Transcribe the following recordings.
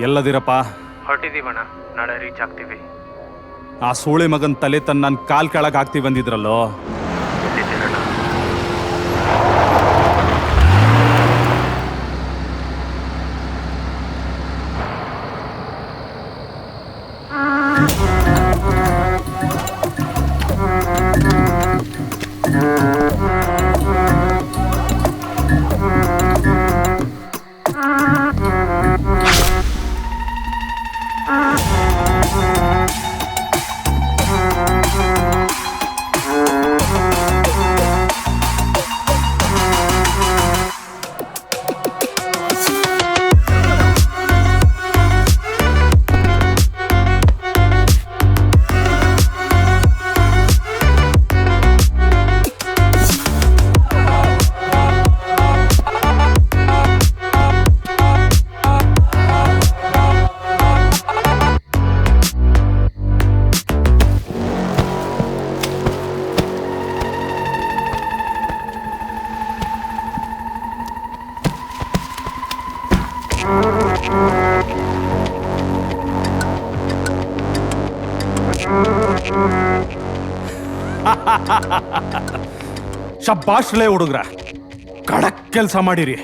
ಎಲ್ಲದಿರಪ್ಪ? ಹೊರಟಿದ್ದೀವಣ್ಣ, ನಾಳೆ ರೀಚ್ ಆಗ್ತೀವಿ. ಆ ಸೂಳೆ ಮಗನ್ ತಲೆ ತನ್ನ ನನ್ನ ಕಾಲ್ ಕೆಳಗೆ ಹಾಕ್ತಿ ಬಂದಿದ್ರಲ್ಲೋ. ಎಲ್ಲಿದ್ದೀರಣ್ಣ? ಶಬ್ಬಾಷ್ಲೇ ಹುಡುಗ್ರ, ಕಡಕ್ ಕೆಲಸ ಮಾಡಿರಿ.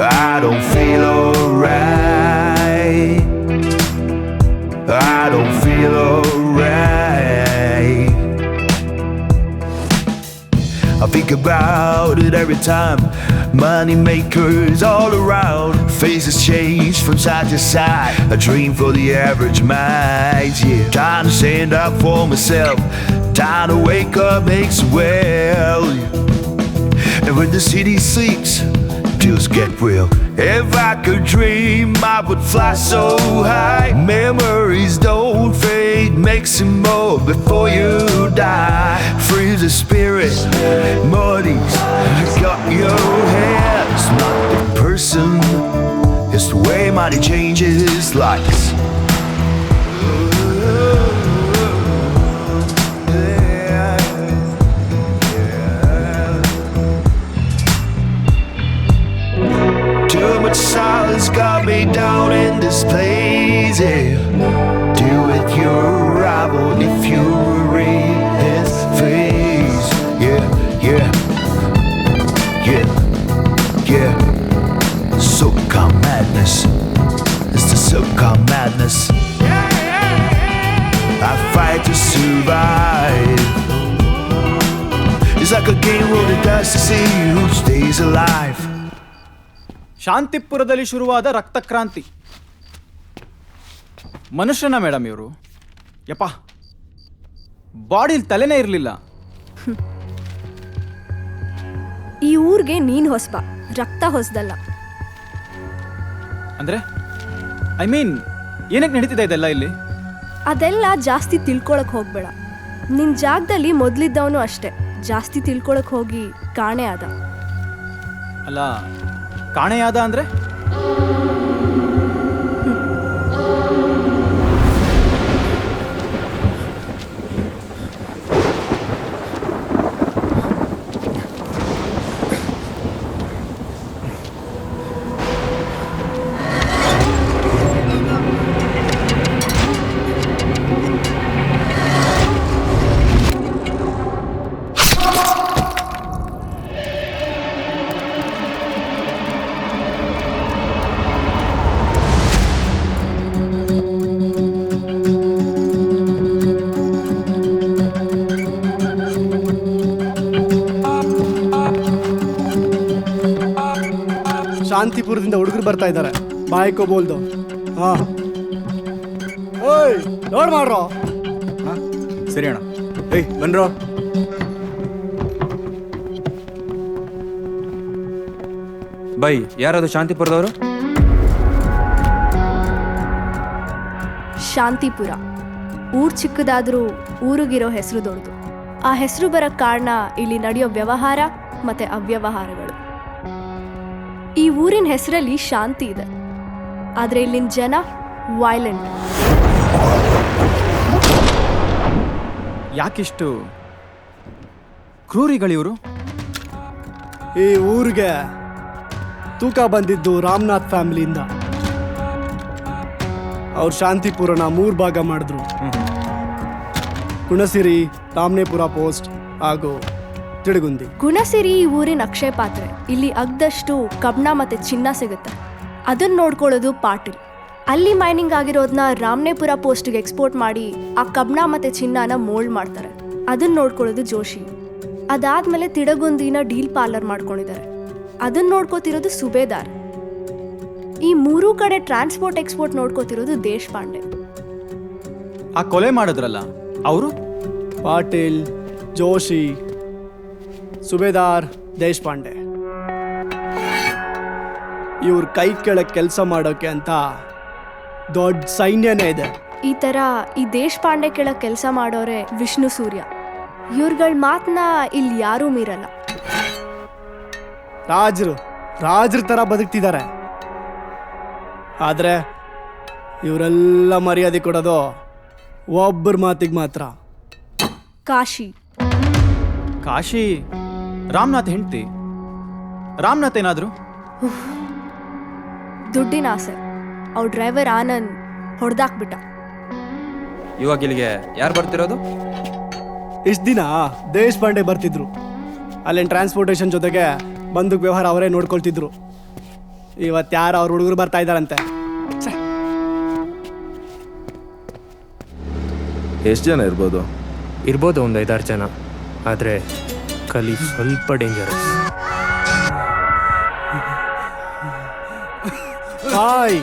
I don't feel alright. I don't feel alright. I think about it every time. Money makers all around. Faces change from side to side. A dream for the average mind. Yeah, time to stand up for myself. Time to wake up, makes well. And when the city sleeps, deals get real. If I could dream, I would fly so high. Memories don't fade, make some more before you die. Free the spirit, Marty's got your hands. Not the person, it's the way money changes lives. Too much silence got me down in this place, yeah. Do it your rival if you read his face. Yeah, yeah, yeah, yeah. So-called madness. It's the so-called madness. I fight to survive. It's like a game roll the dice to see who stays alive. ಶಾಂತಿಪುರದಲ್ಲಿ ಶುರುವಾದ ರಕ್ತಕ್ರಾಂತಿ. ಮನುಷ್ಯನ madam ಇವರು? ಯಪ್ಪ, ಬಾಡಿಲಿ ತಲೆನೇ ಇರಲಿಲ್ಲ. ಈ ಊರಿಗೆ ನೀನ್ ಹೊಸಬ, ರಕ್ತ ಹೊಸದಲ್ಲ. ಅಂದ್ರೆ ಐ ಮೀನ್ ಏನಕ್ಕೆ ನಡೀತಿದೆ ಇದೆಲ್ಲ ಇಲ್ಲಿ? ಅದೆಲ್ಲ ಜಾಸ್ತಿ ತಿಳ್ಕೊಳಕ್ ಹೋಗ್ಬೇಡ. ನಿನ್ ಜಾಗದಲ್ಲಿ ಮೊದ್ಲಿದ್ದವನು ಅಷ್ಟೇ, ಜಾಸ್ತಿ ತಿಳ್ಕೊಳಕ್ ಹೋಗಿ ಕಾಣೆ ಆದ. ಅಲ್ಲ, ಕಾಣೆಯಾದ ಅಂದ್ರೆ? ಶಾಂತಿಪುರದಿಂದ ಹುಡುಗರು ಬರ್ತಾ ಇದ್ದಾರೆ. ಬಾಯ್ಕೋ ಬೋಲ್ದು. ಹಾ, ಓಯ್ ನೋಡ್ ಮಾಡ್ರೋ. ಸರಿ ಅಣ್ಣ. ಏಯ್ ಬನ್ರೋ. ಬೈ, ಯಾರದು ಶಾಂತಿಪುರದವರು? ಶಾಂತಿಪುರ. ಊರು ಚಿಕ್ಕದಾದರೂ ಊರಿಗಿರೋ ಹೆಸರು ದೊಡ್ಡದು. ಆ ಹೆಸರು ಬರೋಕ್ಕೆ ಕಾರಣ ಇಲ್ಲಿ ನಡೆಯೋ ವ್ಯವಹಾರ ಮತ್ತು ಅವ್ಯವಹಾರಗಳು. ಈ ಊರಿನ ಹೆಸರಲ್ಲಿ ಶಾಂತಿ ಇದೆ, ಆದರೆ ಇಲ್ಲಿನ ಜನ ವೈಲೆಂಟ್. ಯಾಕಿಷ್ಟು ಕ್ರೂರಿಗಳಿವರು? ಈ ಊರಿಗೆ ತೂಕ ಬಂದಿದ್ದು ರಾಮನಾಥ್ ಫ್ಯಾಮಿಲಿಯಿಂದ. ಅವ್ರು ಶಾಂತಿಪುರನ 3 ಭಾಗ ಮಾಡಿದ್ರು. ಗುಣಸಿರಿ, ರಾಮನೇಪುರ ಪೋಸ್ಟ್ ಹಾಗೂ ತಿಡಗುಂದಿ. ಗುಣಸಿರಿ ಈ ಊರಿನ ಅಕ್ಷಯ ಪಾತ್ರೆ. ಇಲ್ಲಿ ಅಗ್ದಷ್ಟು ಕಬ್ಣ ಮತ್ತು ಚಿನ್ನ ಸಿಗುತ್ತೆ. ಅದನ್ನ ನೋಡ್ಕೊಳ್ಳೋದು ಪಾಟೀಲ್. ಅಲ್ಲಿ ಮೈನಿಂಗ್ ಆಗಿರೋದನ್ನ ರಾಮನೇಪುರ ಪೋಸ್ಟ್ಗೆ ಎಕ್ಸ್ಪೋರ್ಟ್ ಮಾಡಿ ಆ ಕಬ್ಣ ಮತ್ತು ಚಿನ್ನನ ಮೋಲ್ಡ್ ಮಾಡ್ತಾರೆ. ಅದನ್ನ ನೋಡ್ಕೊಳ್ಳೋದು ಜೋಶಿ. ಅದಾದ್ಮೇಲೆ ತಿಡಗುಂದಿನ ಡೀಲ್ ಪಾರ್ಲರ್ ಮಾಡ್ಕೊಂಡಿದ್ದಾರೆ. ಅದನ್ನ ನೋಡ್ಕೋತಿರೋದು ಸುಬೇದಾರ್. ಈ 3 ಕಡೆ ಟ್ರಾನ್ಸ್ಪೋರ್ಟ್ ಎಕ್ಸ್ಪೋರ್ಟ್ ನೋಡ್ಕೋತಿರೋದು ದೇಶಪಾಂಡೆ. ಆ ಕೊಲೆ ಮಾಡಿದ್ರಲ್ಲ ಅವರು? ಪಾಟೀಲ್, ಜೋಶಿ, ಸುಬೇದಾರ್, ದೇಶಪಾಂಡೆ. ಇವ್ರ ಕೈ ಕೆಳಗೆ ಕೆಲಸ ಮಾಡೋಕೆ ಅಂತ ದೊಡ್ಡ ಸೈನ್ಯನೇ ಇದೆ. ಈ ಥರ ಈ ದೇಶಪಾಂಡೆ ಕೆಳಗೆ ಕೆಲಸ ಮಾಡೋರೆ ವಿಷ್ಣು ಸೂರ್ಯ. ಇವ್ರಗಳ ಮಾತನ್ನ ಇಲ್ಲಿ ಯಾರೂ ಮೀರಲ್ಲ. ರಾಜರ ಥರ ಬದುಕ್ತಿದ್ದಾರೆ. ಆದರೆ ಇವರೆಲ್ಲ ಮರ್ಯಾದೆ ಕೊಡೋದು ಒಬ್ಬರ ಮಾತಿಗೆ ಮಾತ್ರ. ಕಾಶಿ. ಕಾಶಿ ರಾಮನಾಥ್ ಹೆಂಡ್ತಿ. ರಾಮನಾಥ್ ಏನಾದ್ರು? ದುಡ್ಡಿನ ಆಸೆ. ಅವ್ರ ಡ್ರೈವರ್ ಆನಂದ್ ಹೊಡೆದಾಕ್ಬಿಟ್ಟ. ಇವಾಗ ಇಲ್ಲಿಗೆ ಯಾರು ಬರ್ತಿರೋದು? ಇಷ್ಟು ದಿನ ದೇಶಪಾಂಡೆ ಬರ್ತಿದ್ರು. ಅಲ್ಲೇನು ಟ್ರಾನ್ಸ್ಪೋರ್ಟೇಷನ್ ಜೊತೆಗೆ ಬಂದೂಕ್ ವ್ಯವಹಾರ ಅವರೇ ನೋಡ್ಕೊಳ್ತಿದ್ರು. ಇವತ್ತು ಯಾರು ಅವ್ರ ಹುಡುಗರು ಬರ್ತಾ ಇದ್ದಾರಂತೆ. ಎಷ್ಟು ಜನ ಇರ್ಬೋದು? ಇರ್ಬೋದು ಒಂದು 5-6 ಜನ. ಆದರೆ ಕಲಿ ಸ್ವಲ್ಪ ಡೇಂಜರಸ್. भाई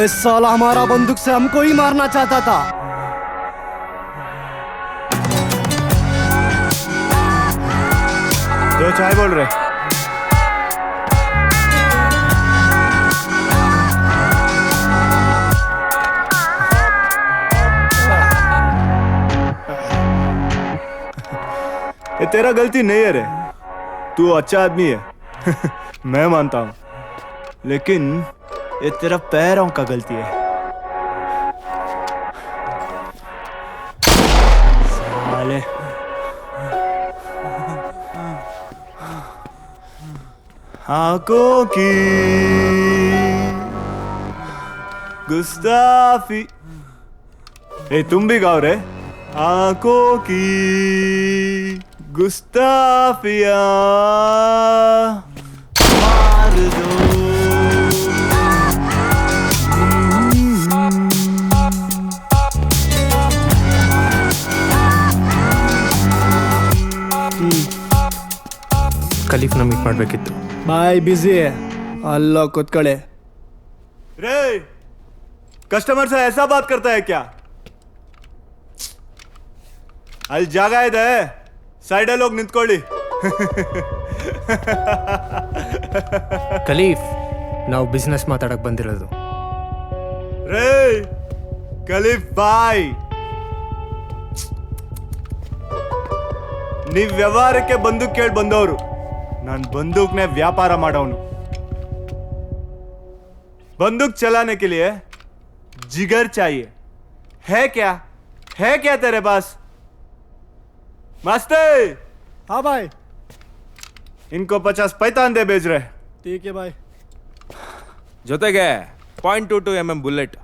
इस साल हमारा बंदूक से हमको ही मारना चाहता था. जो चाय बोल रहे ये तेरा गलती नहीं है रे. तू अच्छा आदमी है. मैं मानता हूं, लेकिन ये तेरा पैरों का गलती है. साले आंखों की गुस्ताफी. ए तुम भी गाओ रे. आंखों की गुस्ताफिया मार दो. ಖಲೀಫ್ನ ಮೀಟ್ ಮಾಡಬೇಕಿತ್ತು. ಬಾಯ್ ಬಿಸಿ ಅಲ್ಲೋ ಕೂತ್ಕೊಳ್ಳಿ. रे कस्टमर से ऐसा बात करता है क्या? ಅಲ್ಲಿ ಜಾಗ ಇದೆ, ಸೈಡಲ್ಲಿ ಹೋಗಿ ನಿಂತ್ಕೊಳ್ಳಿ. ಖಲೀಫ್, ನಾವು ಬಿಸ್ನೆಸ್ ಮಾತಾಡಕ್ಕೆ ಬಂದಿರೋದು. ರೇ ಖಲೀಫ್ ಬಾಯ್, ನೀವು ವ್ಯವಹಾರಕ್ಕೆ ಬಂದೂಕ್ ಕೇಳಿ ಬಂದವರು. ನಾನು ಬಂದೂಕ್ನೇ ವ್ಯಾಪಾರ ಮಾಡೋನು. बंदूक चलाने के लिए जिगर चाहिए. है क्या तेरे पास? मस्ते. हाँ भाई. इनको 50 पैतान दे भेज रहे. ठीक है भाई. ಜೊತೆಗೆ 0.22 mm ಬುಲೆಟ್.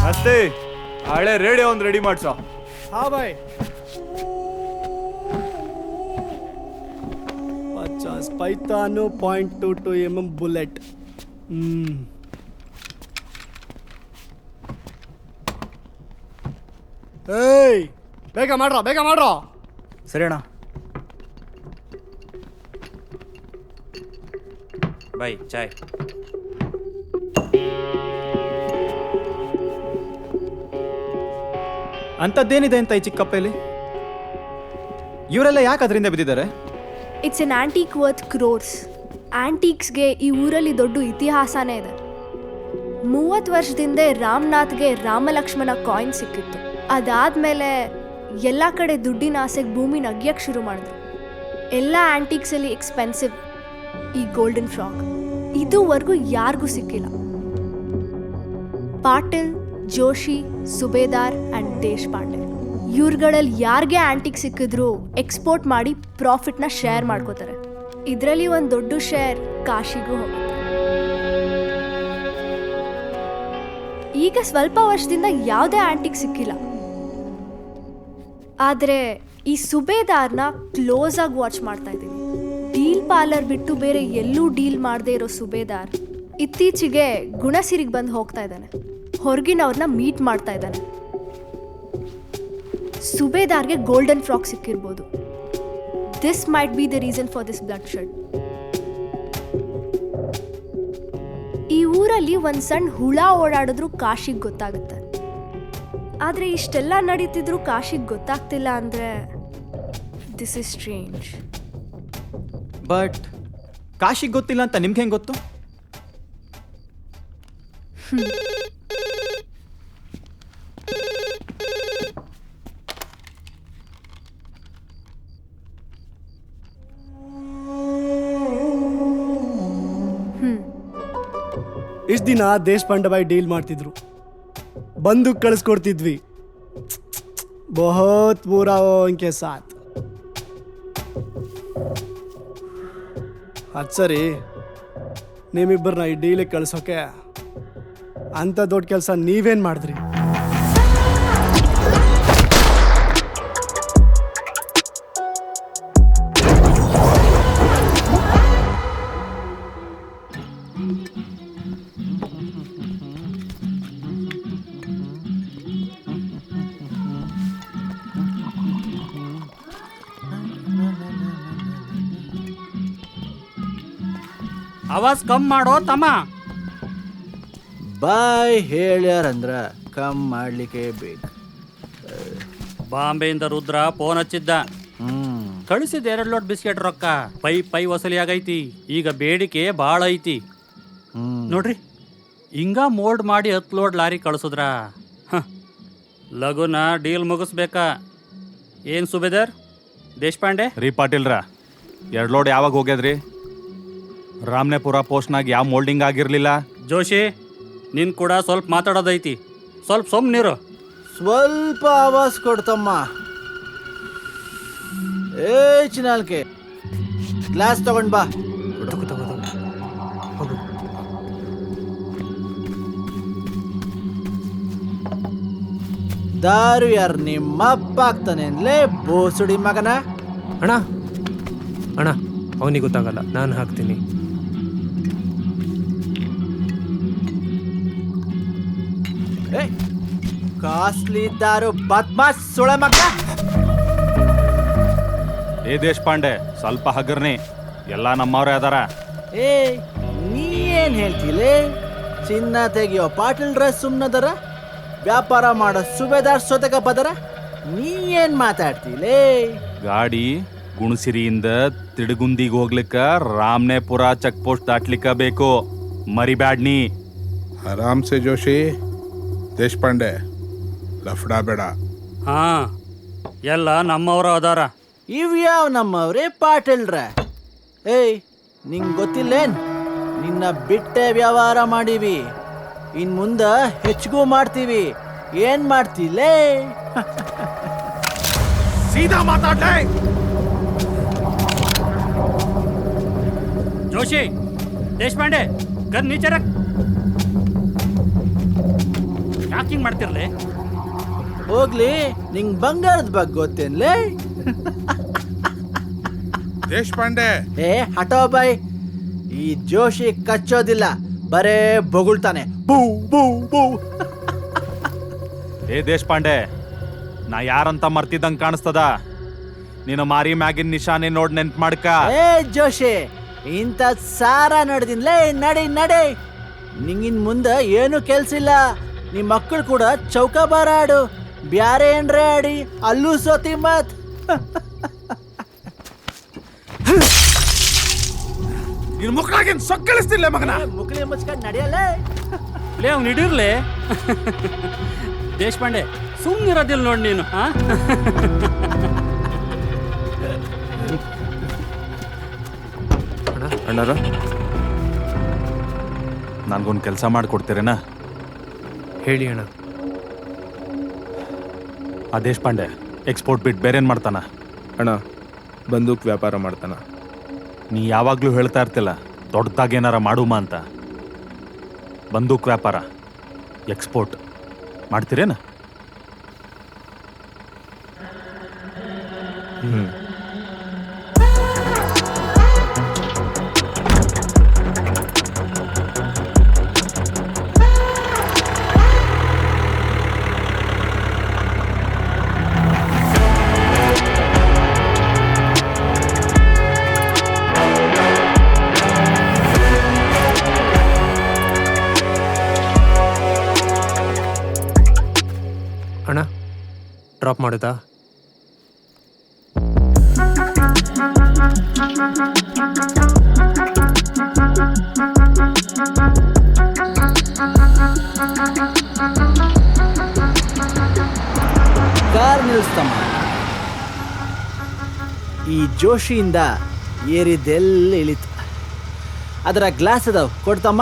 ಮಸ್ತೆ ಹಳೆ ರೇಡಿಯೋ ಒಂದು ರೆಡಿ ಮಾಡ್ಸೋ. हाँ भाई. 50 ಪೈತಾನು 0.22 mm ಬುಲೆಟ್. ಏಯ್ ಬೇಗ ಮಾಡ್ರೋ. ಸರಿ ಅಣ್ಣ. ಬೈ ಚಾಯ್. ಅಂಥದ್ದೇನಿದೆ ಅಂತ ಈ ಚಿಕ್ಕಪ್ಪಲ್ಲಿ? ಇವರೆಲ್ಲ ಯಾಕೆ ಅದರಿಂದ ಬಿದ್ದಿದ್ದಾರೆ? It's an antique worth crores. ಆಂಟೀಕ್ಸ್ಗೆ ಈ ಊರಲ್ಲಿ ದೊಡ್ಡ ಇತಿಹಾಸನೇ ಇದೆ. 30 ವರ್ಷದಿಂದ ರಾಮನಾಥ್ಗೆ ರಾಮಲಕ್ಷ್ಮಣ ಕಾಯಿನ್ ಸಿಕ್ಕಿತ್ತು. ಅದಾದಮೇಲೆ ಎಲ್ಲ ಕಡೆ ದುಡ್ಡಿನ ಆಸೆಗೆ ಭೂಮಿ ನಗ್ಯಕ್ಕೆ ಶುರು ಮಾಡಿದ್ರು. ಎಲ್ಲ ಆಂಟೀಕ್ಸಲ್ಲಿ ಎಕ್ಸ್ಪೆನ್ಸಿವ್ ಈ ಗೋಲ್ಡನ್ ಫ್ರಾಗ್. ಇದುವರೆಗೂ ಯಾರಿಗೂ ಸಿಕ್ಕಿಲ್ಲ. ಪಾಟೀಲ್, ಜೋಶಿ, ಸುಬೇದಾರ್ ಆ್ಯಂಡ್ ದೇಶಪಾಂಡೆ ಇವ್ರುಗಳಲ್ಲಿ ಯಾರಿಗೆ ಆಂಟಿಕ್ ಸಿಕ್ಕಿದ್ರು ಎಕ್ಸ್ಪೋರ್ಟ್ ಮಾಡಿ ಪ್ರಾಫಿಟ್ನ ಶೇರ್ ಮಾಡ್ಕೋತಾರೆ. ಇದರಲ್ಲಿ ಒಂದು ದೊಡ್ಡ ಶೇರ್ ಕಾಶಿಗೂ ಹೋಗುತ್ತೆ. ಈಗ ಸ್ವಲ್ಪ ವರ್ಷದಿಂದ ಯಾವುದೇ ಆಂಟಿಕ್ ಸಿಕ್ಕಿಲ್ಲ. ಆದರೆ ಈ ಸುಬೇದಾರ್ನ ಕ್ಲೋಸ್ ಆಗಿ ವಾಚ್ ಮಾಡ್ತಾ ಇದ್ದೀನಿ. ಡೀಲ್ ಪಾರ್ಲರ್ ಬಿಟ್ಟು ಬೇರೆ ಎಲ್ಲೂ ಡೀಲ್ ಮಾಡದೇ ಇರೋ ಸುಬೇದಾರ್ ಇತ್ತೀಚೆಗೆ ಗುಣಸಿರಿಗೆ ಬಂದು ಹೋಗ್ತಾ ಇದ್ದಾನೆ. ಹೊರಗಿನವ್ರನ್ನ ಮೀಟ್ ಮಾಡ್ತಾ ಇದ್ದಾನೆ. ಸುಬೇದಾರ್ಗೆ ಗೋಲ್ಡನ್ ಫ್ರಾಕ್ ಸಿಕ್ಕಿರ್ಬೋದು. This might be the reason for this bloodshed. ಈ ಊರಲ್ಲಿ ಒಂದು ಸಣ್ಣ ಹುಳ ಓಡಾಡಿದ್ರು ಕಾಶಿಗೆ ಗೊತ್ತಾಗುತ್ತೆ. ಆದರೆ ಇಷ್ಟೆಲ್ಲ ನಡೀತಿದ್ರು ಕಾಶಿಗೆ ಗೊತ್ತಾಗ್ತಿಲ್ಲ ಅಂದರೆ ದಿಸ್ ಇಸ್ ಸ್ಟ್ರೇಂಜ್. ಬಟ್ ಕಾಶಿಗೆ ಗೊತ್ತಿಲ್ಲ ಅಂತ ನಿಮ್ಗೆ ಹೆಂಗೆ ಗೊತ್ತು? ಇಷ್ಟು ದಿನ ದೇಶಪಾಂಡೆ ಬಾಯಿ ಡೀಲ್ ಮಾಡ್ತಿದ್ರು, ಬಂದೂಕ್ ಕಳಿಸ್ಕೊಡ್ತಿದ್ವಿ. ಬಹುತ್ ಬುರಾ ಉನ್ಕೆ ಸಾಥ್. ಅದು ಸರಿ, ನಿಮ್ಮಿಬ್ಬರನ್ನ ಈ ಡೀಲಿಗೆ ಕಳ್ಸೋಕೆ ಅಂಥ ದೊಡ್ಡ ಕೆಲಸ ನೀವೇನು ಮಾಡಿದ್ರಿ? ಆವಾಜ್ ಕಮ್ ಮಾಡೋ ತಮ್ಮ. ಬಾಯ್ ಹೇಳ್ಯಾರಂದ್ರ ಕಮ್ ಮಾಡ್ಲಿಕ್ಕೆ ಬೇಕು. ಬಾಂಬೆಯಿಂದ ರುದ್ರ ಫೋನ್ ಹಚ್ಚಿದ್ದ. ಕಳಿಸಿದ 2 ಲೋಟ್ ಬಿಸ್ಕೆಟ್ ರೊಕ್ಕ ಪೈ ವಸೂಲಿ ಆಗೈತಿ. ಈಗ ಬೇಡಿಕೆ ಭಾಳ ಐತಿ ನೋಡ್ರಿ. ಹಿಂಗ ಮೋಲ್ಡ್ ಮಾಡಿ 10 ಲೋಡ್ ಲಾರಿ ಕಳಿಸಿದ್ರ ಲಗುನ ಡೀಲ್ ಮುಗಿಸ್ಬೇಕಾ ಏನ್ ಸುಬೇದಾರ್? ದೇಶಪಾಂಡೆ ರೀ ಪಾಟೀಲ್ರ, 2 ಲೋಡ್ ಯಾವಾಗ ಹೋಗ್ಯದ್ರಿ? ರಾಮನೇಪುರ ಪೋಸ್ಟ್ನಾಗ ಯಾವ ಮೋಲ್ಡಿಂಗ್ ಆಗಿರ್ಲಿಲ್ಲ. ಜೋಶಿ, ನಿನ್ ಕೂಡ ಸ್ವಲ್ಪ ಮಾತಾಡೋದೈತಿ, ಸ್ವಲ್ಪ ಸುಮ್ನಿರು. ಸ್ವಲ್ಪ ಆವಾಜ್ ಕೊಡ್ತಮ್ಮ. ಏ ಚಿನಾಲ್ಕೆ, ಗ್ಲಾಸ್ ತಗೊಂಡ್ ಬಾ. ದಾರು ಯಾರು ನಿಮ್ಮಪ್ಪ ಆಗ್ತಾನೇನ್ಲೇ ಬೋಸುಡಿ ಮಗನ? ಅಣ್ಣ ಅಣ್ಣ, ಅವನಿಗೆ ಗೊತ್ತಾಗಲ್ಲ, ನಾನು ಹಾಕ್ತೀನಿ. ಕಾಸ್ಟ್ಲಿ ದಾರು ಬದ್ಮಾಸ್ ಸುಳೆ ಮಗ. ಏ ದೇಶಪಾಂಡೆ, ಸ್ವಲ್ಪ ಹಗರ್ನಿ, ಎಲ್ಲ ನಮ್ಮವ್ರೇ ಅದಾರ. ಏ ನೀ ಏನ್ ಹೇಳ್ತಿಲೇ? ಚಿನ್ನ ತೆಗಿಯೋ ಪಾಟೀಲ್ ಡ್ರೆಸ್ ಸುಮ್ನದರ, ವ್ಯಾಪಾರ ಮಾಡೋ ಸುಬೇದಾರ್ ಸೊತೆಗ ಬದರ. ನೀ ಏನ್ ಮಾತಾಡ್ತಿಲೇ? ಗಾಡಿ ಗುಣಸಿರಿಯಿಂದ ತಿಡುಗುಂದಿಗೆ ಹೋಗ್ಲಿಕ್ಕ ರಾಮನೇಪುರ ಚೆಕ್ ಪೋಸ್ಟ್ ದಾಟ್ಲಿಕ್ಕ ಬೇಕು, ಮರಿಬ್ಯಾಡ್ನಿ. ಆರಾಮ್ ಸೆ ಜೋಶಿ. ದೇಶಪಾಂಡೆ, ಲಫ್ಡಾ ಬೇಡ. ಹಾ, ಎಲ್ಲ ನಮ್ಮವ್ರ ಅದಾರ. ಇವ್ಯಾವ ನಮ್ಮವ್ರೆ ಪಾಟೀಲ್ರ? ಏಯ್ ನಿಂಗ್ ಗೊತ್ತಿಲ್ಲೇನ್? ನಿನ್ನ ಬಿಟ್ಟೆ ವ್ಯವಹಾರ ಮಾಡೀವಿ, ಇನ್ ಮುಂದ ಹೆಚ್ಚಿಗೂ ಮಾಡ್ತೀವಿ. ಏನ್ ಮಾಡ್ತಿಲೇ? ಸೀದಾ ಮಾತಾಡ್ಲೇ. ಜೋಶಿ, ದೇಶಪಾಂಡೆ, ಗನ್ ನೀಚೆ ರಕ್. ಯಾಕೆ ಹಿಂಗ್ ಮಾಡ್ತಿರ್ಲಿ? ಹೋಗ್ಲಿ, ನಿಂಗ್ ಬಂಗಾರದ ಬಗ್ಗೆ ಗೊತ್ತೇನ್ಲೇ? ದೇಶಪಾಂಡೆ, ಏ ಹಟೋ ಬಾಯ್. ಈ ಜೋಶಿ ಕಚ್ಚೋದಿಲ್ಲ, ಬರೇ ಬೊಗುಳ್ತಾನೆ. ಬೂ ಬೂ ಬೂ. ಏ ದೇಶಪಾಂಡೆ, ನಾ ಯಾರಂತ ಮರ್ತಿದ್ದಂಗೆ ಕಾಣಿಸ್ತದ? ನೀನು ಮಾರಿ ಮ್ಯಾಗಿನ ನಿಶಾನೆ ನೋಡ್ ನೆನ್ಪು ಮಾಡ್ಕ. ಏ ಜೋಶಿ, ಇಂಥ ಸಾರ ನಡೆದಿನ್ಲೇ. ನಡಿ ನಡಿ, ನಿಂಗಿನ್ ಮುಂದ ಏನು ಕೆಲ್ಸಿಲ್ಲ. ನಿಮ್ ಮಕ್ಕಳು ಕೂಡ ಚೌಕ ಬಾರ ಆಡು, ಬ್ಯಾರೆ ಏನ್ರೇ ಆಡಿ ಅಲ್ಲೂ ಸೋತಿ ಮತ್. ನಿನ್ ಮುಖಳಾಗೇನ್ ಸೊಕ್ಕಳಿಸ್ತಿಲ್ಲ ಮಗನ. ಮುಕ್ಳಿ ಮುಚ್ಕೊಂಡು ನಡೆಯಲ್ಲೇ. ಲೇ ಅವ್ನು ಹಿಡೀರ್ಲೆ. ದೇಶಪಾಂಡೆ ಸುಮ್ಮನಿರೋದಿಲ್ಲ ನೋಡಿ ನೀನು. ಅಣ್ಣಾರ ನನ್ಗೊಂದು ಕೆಲಸ ಮಾಡಿಕೊಡ್ತೀರೇನಾ? ಹೇಳಿ ಅಣ್ಣ. ಆ ದೇಶಪಾಂಡೆ ಎಕ್ಸ್ಪೋರ್ಟ್ ಬಿಟ್ಟು ಬೇರೇನು ಮಾಡ್ತಾನ? ಅಣ್ಣ ಬಂದೂಕ್ ವ್ಯಾಪಾರ ಮಾಡ್ತಾನ. ನೀ ಯಾವಾಗಲೂ ಹೇಳ್ತಾ ಇರ್ತಿಲ್ಲ ದೊಡ್ಡದಾಗೇನಾರ ಮಾಡುಮ ಅಂತ. ಬಂದೂಕ್ ವ್ಯಾಪಾರ ಎಕ್ಸ್ಪೋರ್ಟ್ ಮಾಡ್ತೀರೇನ? ಅಣ್ಣ ಡ್ರಾಪ್ ಮಾಡುತ್ತಾ? ಕಾರ್ ನಿಲ್ಲಿಸ್ತಮ್ಮ. ಈ ಜೋಶಿಯಿಂದ ಏರಿದ್ದೆಲ್ಲ ಇಳಿತು. ಅದರ ಗ್ಲಾಸ್ ಅದಾವ, ಕೊಡ್ತಮ್ಮ.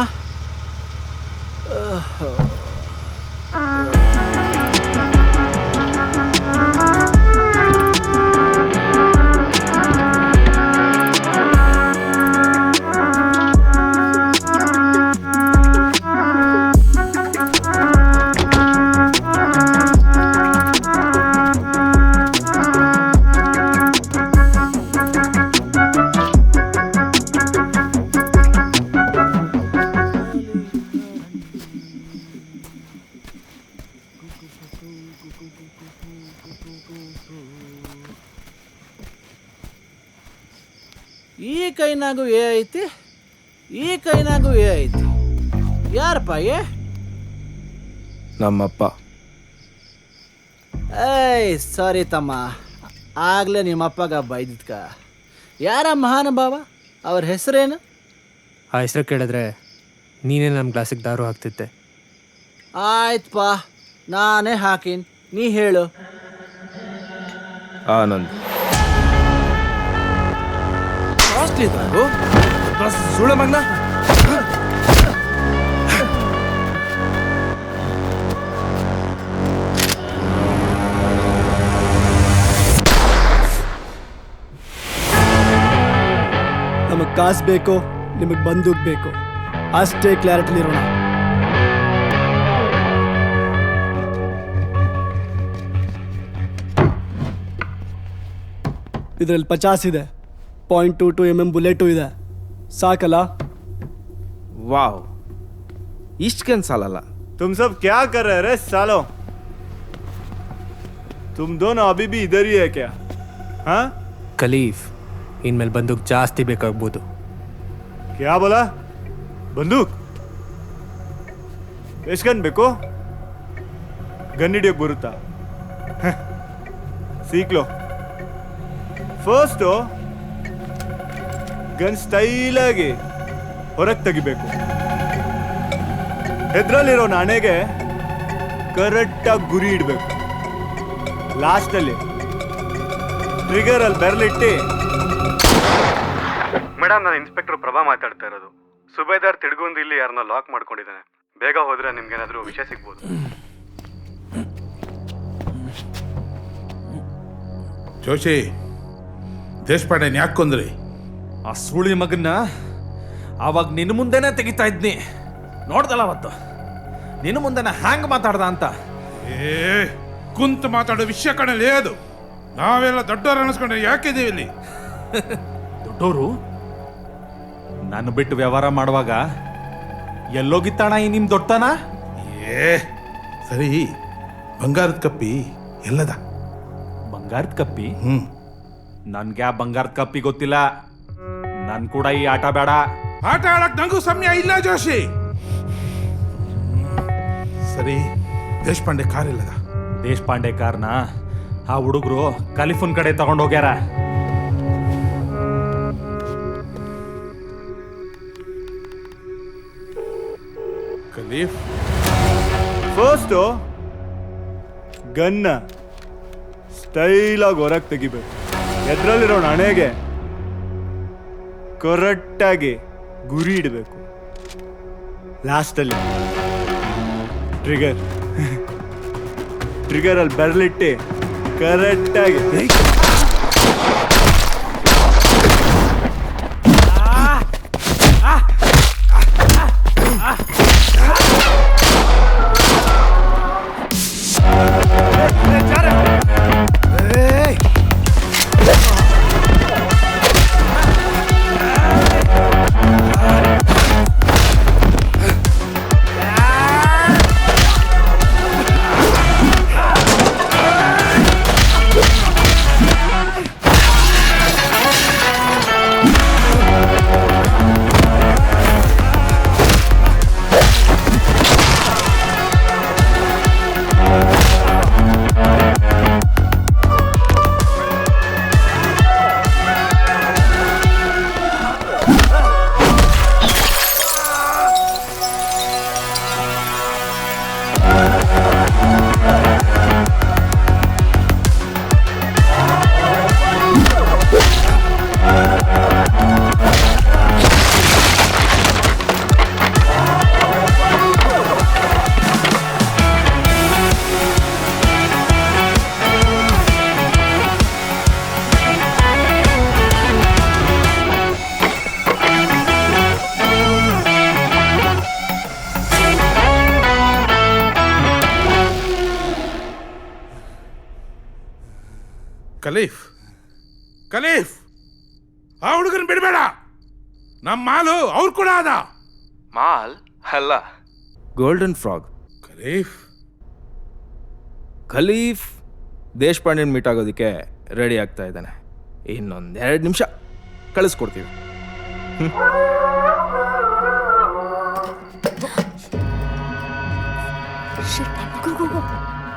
ಈ ಕೈನಾಗೂ ಏ ಐತಿ, ಈ ಕೈನಾಗೂ ಏ ಐತಿ. ಯಾರಪ್ಪ ಏ? ನಮ್ಮಪ್ಪ. ಏಯ್ ಸಾರಿ ತಮ್ಮ, ಆಗಲೇ ನಿಮ್ಮಪ್ಪಗ ಬೈದಿದ್ಕ. ಯಾರ ಮಹಾನುಭಾವ? ಅವ್ರ ಹೆಸರೇನು? ಆ ಹೆಸರು ಕೇಳಿದ್ರೆ ನೀನೇ ನಮ್ಮ ಕ್ಲಾಸಿಗೆ ದಾರು ಹಾಕ್ತಿದ್ದೆ. ಆಯ್ತಪ್ಪ, ನಾನೇ ಹಾಕೀನಿ, ನೀ ಹೇಳು. ಆನಂದ್. ಸುಳ್ಳ ಮಗನ. ನಮಗೆ ಕಾಸು ಬೇಕು, ನಿಮಗೆ ಬಂದೂಕ್ ಬೇಕು, ಅಷ್ಟೇ ಕ್ಲಾರಿಟಿಲಿರೋಣ. ಇದರಲ್ಲಿ 50 ಇದೆ, .22 mm ಬುಲೆಟು ಇದೆ. ಸಾಕಲ್ಲ? ವಾವ್, ಇಷ್ಟಕ್ಕೇನು ಸಾಲಲ್ಲ. तुम सब क्या कर रहे रे सालो? तुम दोनों अभी भी इधर ही है क्या? हाँ, ಖಲೀಫ್ ಇನ್ಮೇಲೆ ಬಂದೂಕ್ ಜಾಸ್ತಿ ಬೇಕಾಗ್ಬೋದು. क्या बोला? बंदूक ಎಷ್ಟು ಗನ್ ಬೇಕು? ಗನ್ ಹಿಡಿಯೋಕೆ ಬರುತ್ತಾ? ಸೀಕ್ಲೋ. ಫಸ್ಟು ಗನ್ ಸ್ಟೈಲಾಗಿ ಹೊರಗೆ ತೆಗಿಬೇಕು. ಹೆದ್ರಲ್ಲಿರೋ ನಾಣೆಗೆ ಕರೆಕ್ಟಾಗಿ ಗುರಿ ಇಡಬೇಕು. ಲಾಸ್ಟಲ್ಲಿ ಟ್ರಿಗರಲ್ಲಿ ಬೆರಳಿಟ್ಟು. ಮೇಡಮ್, ನಾನು ಇನ್ಸ್ಪೆಕ್ಟರ್ ಪ್ರಭಾ ಮಾತಾಡ್ತಾ ಇರೋದು. ಸುಬೇದಾರ್ ತಿಡ್ಗೊಂದು ಇಲ್ಲಿ ಯಾರನ್ನ ಲಾಕ್ ಮಾಡ್ಕೊಂಡಿದ್ದಾನೆ. ಬೇಗ ಹೋದ್ರೆ ನಿಮ್ಗೇನಾದ್ರೂ ವಿಷಯ ಸಿಗ್ಬೋದು. ಜೋಶಿ, ದೇಶಪಾಂಡೆ ಯಾಕೆ ಕೊಂದ್ರಿ? ಆ ಸುಳಿ ಮಗನ್ನ ಅವಾಗ ನಿನ್ನ ಮುಂದೆನೇ ತೆಗಿತಾ ಇದ್ನಿ. ನೋಡ್ದಲ್ಲ ಅವತ್ತು ನಿನ್ನ ಮುಂದೆನ ಹ್ಯಾಂಗ್ ಮಾತಾಡ್ದ ಅಂತ. ಕುಂತ ಮಾತಾಡೋ ವಿಷಯ ಕಣಲ್ಲಿ ಅದು. ನಾವೆಲ್ಲ ದೊಡ್ಡವ್ರು ಅನಿಸ್ಕೊಂಡ್ರೆ ಯಾಕಿದ್ದೀವಿ ಇಲ್ಲಿ? ದೊಡ್ಡವರು ನಾನು ಬಿಟ್ಟು ವ್ಯವಹಾರ ಮಾಡುವಾಗ ಎಲ್ಲೋಗಿತ್ತಾಣ ಈ ನಿಮ್ ದೊಡ್ಡತನ? ಸರಿ, ಬಂಗಾರದ ಕಪ್ಪಿ ಎಲ್ಲದ? ಬಂಗಾರದ ಕಪ್ಪಿ? ನನ್ಗೆ ಆ ಬಂಗಾರದ ಕಪ್ಪಿ ಗೊತ್ತಿಲ್ಲ. ನನ್ ಕೂಡ ಈ ಆಟ ಬೇಡ. ಆಟ ಆಡಕ್ ನಂಗೂ ಸಮಯ ಇಲ್ಲ ಜೋಶಿ. ಸರಿ, ದೇಶಪಾಂಡೆ ಕಾರ್ ಇಲ್ಲದ? ದೇಶಪಾಂಡೆ ಕಾರ್ನ ಆ ಹುಡುಗರು ಕಲಿಫುನ್ ಕಡೆ ತಗೊಂಡೋಗ್ಯಾರ. ಖಲೀಫ್ ಫಸ್ಟು ಗನ್ನ ಸ್ಟೈಲಾಗಿ ಹೊರಗೆ ತೆಗಿಬೇಕು. ಎದ್ರಲ್ಲಿರೋ ಹಣೆಗೆ ಕರೆಕ್ಟಾಗಿ ಗುರಿ ಇಡಬೇಕು. ಲಾಸ್ಟಲ್ಲಿ ಟ್ರಿಗರಲ್ಲಿ ಬೆರಳಿಟ್ಟು ಕರೆಕ್ಟಾಗಿ ಖಲೀಫ್ ಆ ಹುಡುಗನ ಬಿಡಬೇಡ. ನಮ್ಮ ಮಾಲು ಅವ್ರು ಕೂಡ ಅದ. ಮಾಲ್ ಅಲ್ಲ, ಗೋಲ್ಡನ್ ಫ್ರಾಗ್. ಖಲೀಫ್ ದೇಶಪಾಂಡೆನ್ ಮೀಟ್ ಆಗೋದಕ್ಕೆ ರೆಡಿ ಆಗ್ತಾ ಇದ್ದಾನೆ. ಇನ್ನೊಂದು 2 ನಿಮಿಷ ಕಳಿಸ್ಕೊಡ್ತೀವಿ.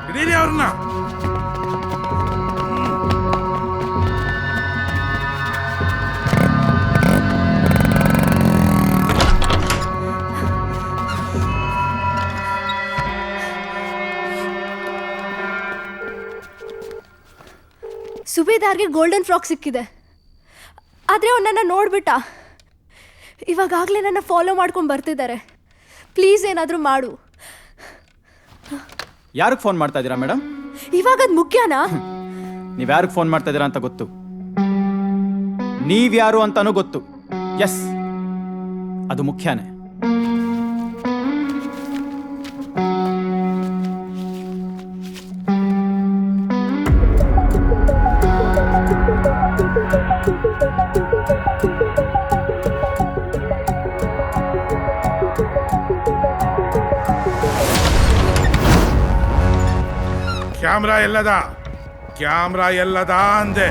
ಹಿಡೀರಿ ಅವ್ರನ್ನ. ಸುಬೇದಾರ್ಗೆ ಗೋಲ್ಡನ್ ಫ್ರಾಕ್ ಸಿಕ್ಕಿದೆ, ಆದರೆ ಅವ್ನು ನನ್ನ ನೋಡ್ಬಿಟ್ಟ. ಇವಾಗಲೇ ನನ್ನ ಫಾಲೋ ಮಾಡ್ಕೊಂಡು ಬರ್ತಿದ್ದಾರೆ. ಪ್ಲೀಸ್ ಏನಾದರೂ ಮಾಡು. ಯಾರಿಗೆ ಫೋನ್ ಮಾಡ್ತಾ ಇದ್ದೀರಾ ಮೇಡಮ್? ಇವಾಗದು ಮುಖ್ಯನಾ? ನೀವು ಯಾರಿಗೆ ಫೋನ್ ಮಾಡ್ತಾ ಇದ್ದೀರಾ ಅಂತ ಗೊತ್ತು, ನೀವ್ಯಾರು ಅಂತಾನೂ ಗೊತ್ತು. ಎಸ್, ಅದು ಮುಖ್ಯನೇ. ಕ್ಯಾಮ್ರಾ ಎಲ್ಲದ ಅಂದೆ.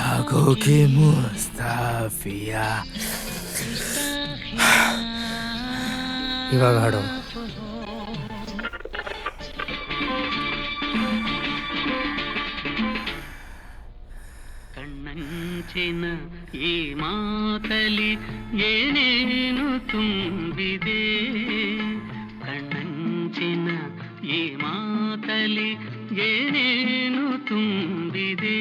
ಆಗೋಕೆ ಮುಸ್ತಾಫಿಯಾ. ಇವಾಗ ಹಾಡು. ಕಣ್ಣಂಚಿನ ಈ ಮಾತಲಿ ಏನೇನು ತುಂಬಿದೆ, ಕಣ್ಣಂಚಿನ ಈ ಮಾತಲಿ ಏನೇನು ತುಂಬಿದೆ.